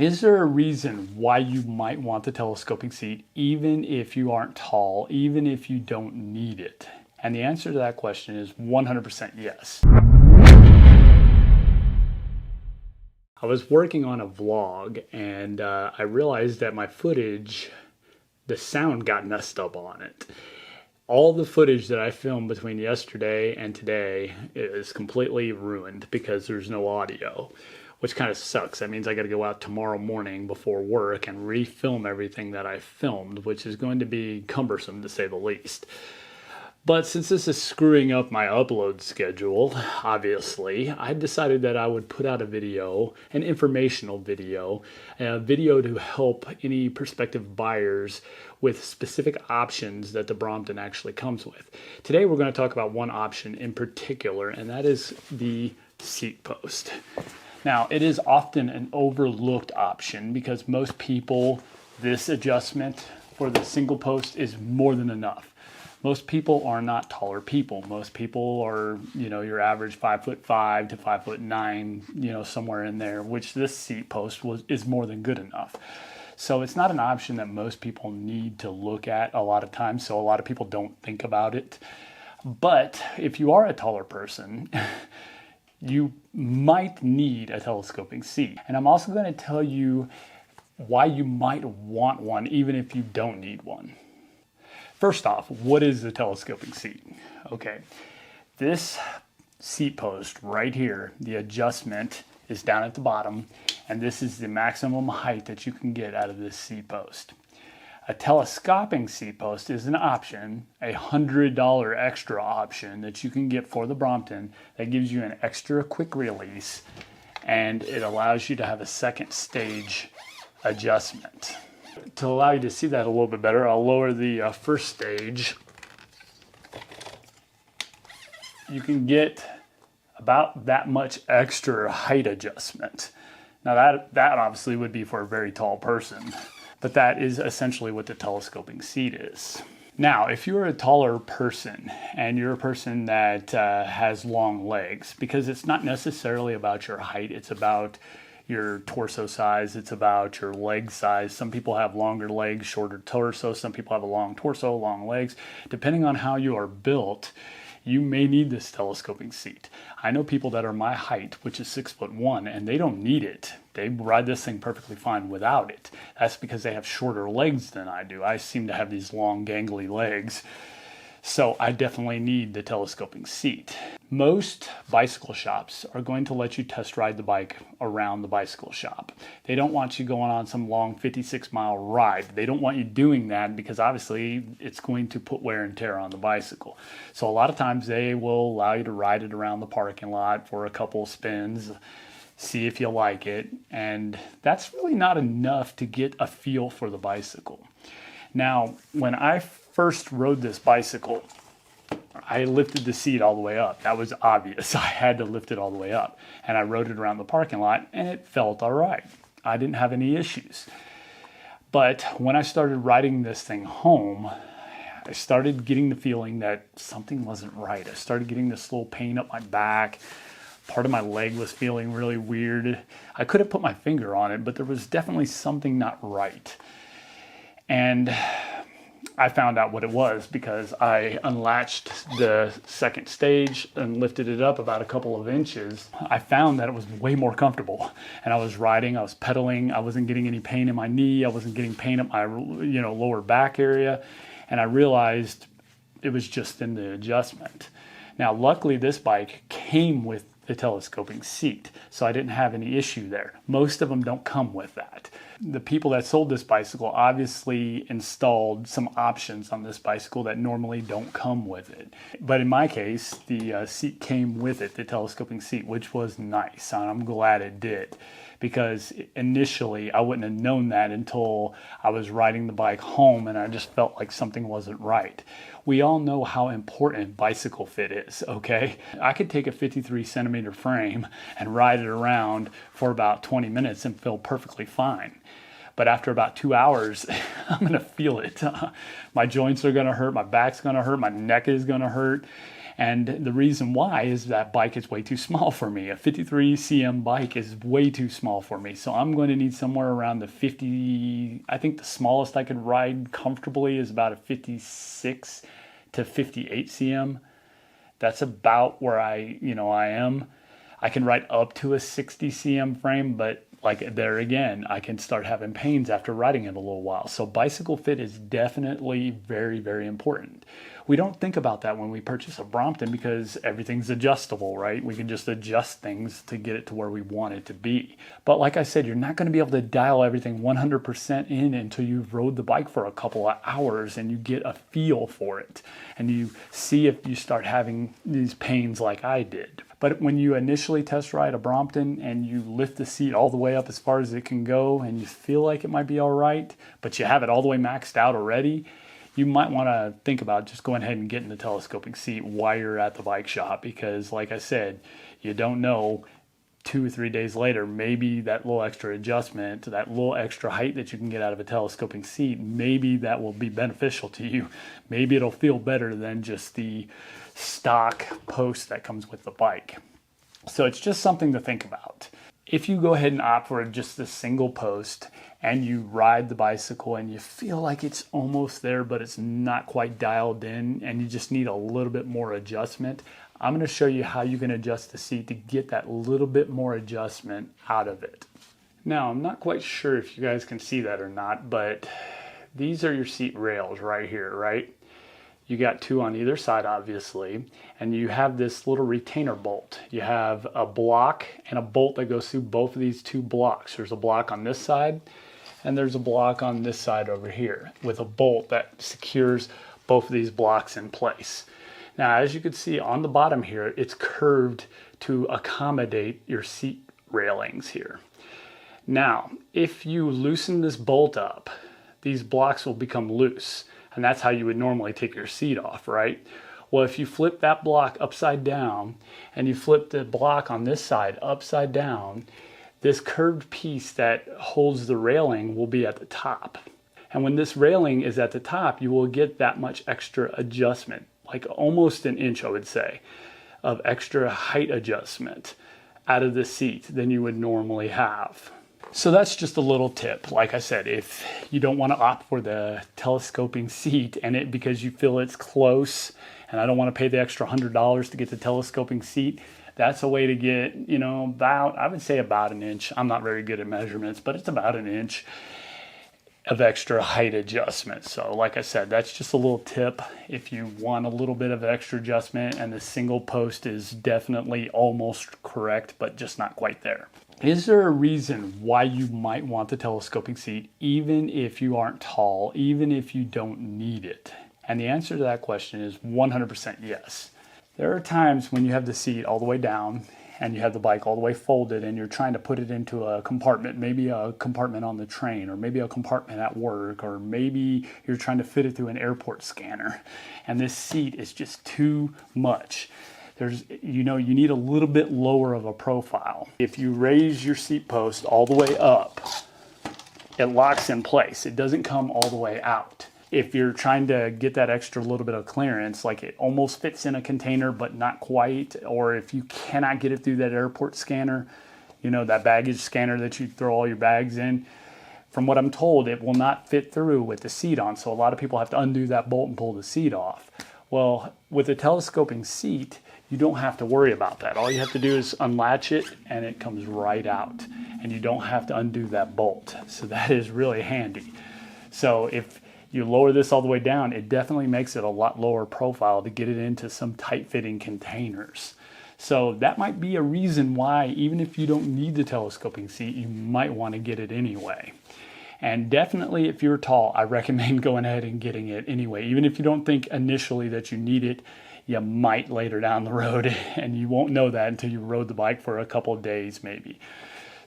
Is there a reason why you might want the telescoping seat, even if you aren't tall, even if you don't need it? And the answer to that question is 100% yes. I was working on a vlog and I realized that my footage, the sound got messed up on it. All the footage that I filmed between yesterday and today is completely ruined because there's no audio, which kind of sucks. That means I got to go out tomorrow morning before work and refilm everything that I filmed, which is going to be cumbersome to say the least. But since this is screwing up my upload schedule, obviously, I decided that I would put out a video, an informational video, a video to help any prospective buyers with specific options that the Brompton actually comes with. Today we're going to talk about one option in particular, and that is the seat post. Now, it is often an overlooked option because most people, this adjustment for the single post is more than enough. Most people are not taller people. Most people are, your average 5'5" to 5'9", somewhere in there, which this seat post is more than good enough. So it's not an option that most people need to look at a lot of times, so a lot of people don't think about it. But if you are a taller person, you might need a telescoping seat. And I'm also going to tell you why you might want one even if you don't need one. First off, what is the telescoping seat? Okay, this seat post right here, the adjustment is down at the bottom, and this is the maximum height that you can get out of this seat post. A telescoping seat post is an option, a $100 extra option that you can get for the Brompton that gives you an extra quick release, and it allows you to have a second stage adjustment. To allow you to see that a little bit better, I'll lower the first stage. You can get about that much extra height adjustment. Now that obviously would be for a very tall person, but that is essentially what the telescoping seat is. Now, if you're a taller person and you're a person that has long legs, because it's not necessarily about your height, it's about your torso size, it's about your leg size. Some people have longer legs, shorter torso. Some people have a long torso, long legs. Depending on how you are built, you may need this telescoping seat. I know people that are my height, which is 6'1", and they don't need it. They ride this thing perfectly fine without it. That's because they have shorter legs than I do. I seem to have these long, gangly legs. So I definitely need the telescoping seat. Most bicycle shops are going to let you test ride the bike around the bicycle shop. They don't want you going on some long 56-mile ride. They don't want you doing that because obviously it's going to put wear and tear on the bicycle. So a lot of times they will allow you to ride it around the parking lot for a couple spins, see if you like it, and that's really not enough to get a feel for the bicycle. Now, when I first rode this bicycle, I lifted the seat all the way up. That was obvious. I had to lift it all the way up. And I rode it around the parking lot, and it felt all right. I didn't have any issues. But when I started riding this thing home, I started getting the feeling that something wasn't right. I started getting this little pain up my back. Part of my leg was feeling really weird. I couldn't put my finger on it, but there was definitely something not right. And I found out what it was because I unlatched the second stage and lifted it up about a couple of inches. I found that it was way more comfortable, and I was riding, I was pedaling, I wasn't getting any pain in my knee, I wasn't getting pain at my lower back area, and I realized it was just in the adjustment. Now, luckily this bike came with the telescoping seat, so I didn't have any issue there. Most of them don't come with that. The people that sold this bicycle obviously installed some options on this bicycle that normally don't come with it. But in my case, the seat came with it, the telescoping seat, which was nice, and I'm glad it did. Because initially I wouldn't have known that until I was riding the bike home and I just felt like something wasn't right. We all know how important bicycle fit is, okay? I could take a 53 centimeter frame and ride it around for about 20 minutes and feel perfectly fine. But after about 2 hours, I'm gonna feel it. My joints are gonna hurt, my back's gonna hurt, my neck is gonna hurt. And the reason why is that bike is way too small for me. A 53 cm bike is way too small for me. So I'm going to need somewhere around the 50, I think the smallest I could ride comfortably is about a 56 to 58 cm. That's about where I am. I can ride up to a 60 cm frame, but like there again, I can start having pains after riding it a little while. So bicycle fit is definitely very, very important. We don't think about that when we purchase a Brompton because everything's adjustable, right? We can just adjust things to get it to where we want it to be. But like I said, you're not going to be able to dial everything 100% in until you've rode the bike for a couple of hours and you get a feel for it. And you see if you start having these pains like I did. But when you initially test ride a Brompton and you lift the seat all the way up as far as it can go and you feel like it might be all right, but you have it all the way maxed out already, you might want to think about just going ahead and getting the telescoping seat while you're at the bike shop because, like I said, you don't know 2 or 3 days later, maybe that little extra adjustment, that little extra height that you can get out of a telescoping seat, maybe that will be beneficial to you. Maybe it'll feel better than just the stock post that comes with the bike. So it's just something to think about. If you go ahead and opt for just a single post and you ride the bicycle and you feel like it's almost there but it's not quite dialed in and you just need a little bit more adjustment, I'm going to show you how you can adjust the seat to get that little bit more adjustment out of it. Now, I'm not quite sure if you guys can see that or not, but these are your seat rails right here, right? You got 2 on either side, obviously, and you have this little retainer bolt. You have a block and a bolt that goes through both of these 2 blocks. There's a block on this side, and there's a block on this side over here with a bolt that secures both of these blocks in place. Now, as you can see on the bottom here, it's curved to accommodate your seat railings here. Now, if you loosen this bolt up, these blocks will become loose. And that's how you would normally take your seat off, right? Well, if you flip that block upside down and you flip the block on this side upside down, this curved piece that holds the railing will be at the top. And when this railing is at the top, you will get that much extra adjustment, like almost an inch, I would say, of extra height adjustment out of the seat than you would normally have. So that's just a little tip. Like I said, if you don't want to opt for the telescoping seat and because you feel it's close and I don't want to pay the extra $100 to get the telescoping seat, that's a way to get, I would say about an inch. I'm not very good at measurements, but it's about an inch of extra height adjustment. So like I said, that's just a little tip if you want a little bit of extra adjustment, and the single post is definitely almost correct, but just not quite there. Is there a reason why you might want the telescoping seat even if you aren't tall, even if you don't need it? And the answer to that question is 100% yes. There are times when you have the seat all the way down and you have the bike all the way folded and you're trying to put it into a compartment, maybe a compartment on the train or maybe a compartment at work, or maybe you're trying to fit it through an airport scanner and this seat is just too much. You need a little bit lower of a profile. If you raise your seat post all the way up, it locks in place. It doesn't come all the way out. If you're trying to get that extra little bit of clearance, like it almost fits in a container but not quite, or if you cannot get it through that airport scanner, that baggage scanner that you throw all your bags in, from what I'm told, it will not fit through with the seat on. So a lot of people have to undo that bolt and pull the seat off. Well, with a telescoping seat, you don't have to worry about that. All you have to do is unlatch it and it comes right out, and you don't have to undo that bolt. So that is really handy. So if you lower this all the way down, it definitely makes it a lot lower profile to get it into some tight-fitting containers. So that might be a reason why, even if you don't need the telescoping seat, you might want to get it anyway. And definitely if you're tall, I recommend going ahead and getting it anyway. Even if you don't think initially that you need it, you might later down the road, and you won't know that until you rode the bike for a couple of days maybe.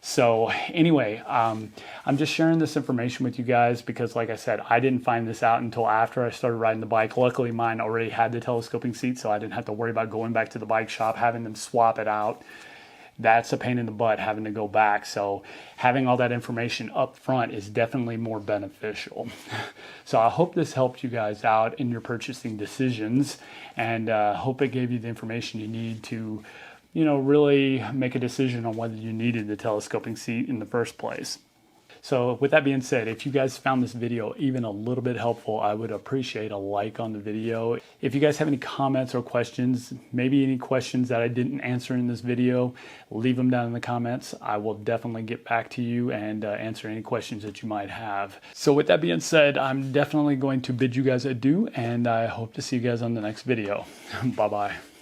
So anyway, I'm just sharing this information with you guys because, like I said, I didn't find this out until after I started riding the bike. Luckily, mine already had the telescoping seat, so I didn't have to worry about going back to the bike shop, having them swap it out. that's a pain in the butt having to go back. So having all that information up front is definitely more beneficial. So I hope this helped you guys out in your purchasing decisions, and hope it gave you the information you need to, really make a decision on whether you needed the telescoping seat in the first place. So with that being said, if you guys found this video even a little bit helpful, I would appreciate a like on the video. If you guys have any comments or questions, maybe any questions that I didn't answer in this video, leave them down in the comments. I will definitely get back to you and answer any questions that you might have. So with that being said, I'm definitely going to bid you guys adieu, and I hope to see you guys on the next video. Bye-bye.